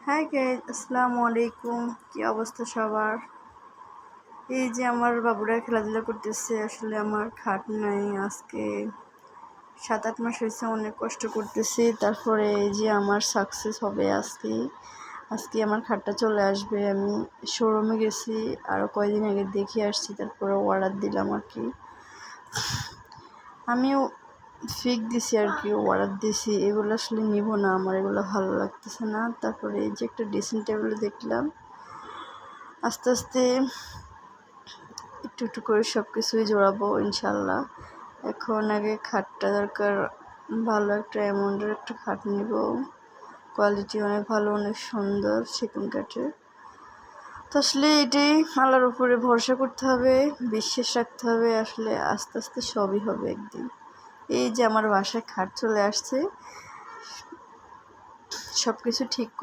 Hi guys, আসসালামু আলাইকুম। কি অবস্থা সবার? এই যে আমার বাবুরা খেলাধুলা করতেছে। আসলে আমার খাট নাই। আজকে 7-8 মাস হয়েছে, অনেক কষ্ট করতেছি। তারপরে এই যে আমার সাকসেস হবে আজকে আমার খাটটা চলে আসবে। আমি শোরুমে গেছি, আরও কয়েকদিন আগে দেখে আসছি, তারপরে অর্ডার দিলাম আর কি। আমিও ফিক দিছি আর কি, অর্ডার দিছি। এগুলো আসলে নিব না, আমার এগুলো ভালো লাগতেছে না। তারপরে এই যে একটা ড্রেসিং টেবিল দেখলাম। আস্তে আস্তে একটু একটু করে সব কিছুই জোড়াবো ইনশাল্লাহ। এখন আগে খাটটা দরকার, ভালো একটা অ্যামাউন্টের একটা খাট নিব। কোয়ালিটি অনেক ভালো, অনেক সুন্দর, সেগুন কাঠের। তো আসলে এটাই আল্লাহর উপরে ভরসা করতে হবে, বিশ্বাস রাখতে হবে। আসলে আস্তে আস্তে সবই হবে একদিন। এই যে আমার বাসায় খাট চলে আসছে, সব কিছু ঠিক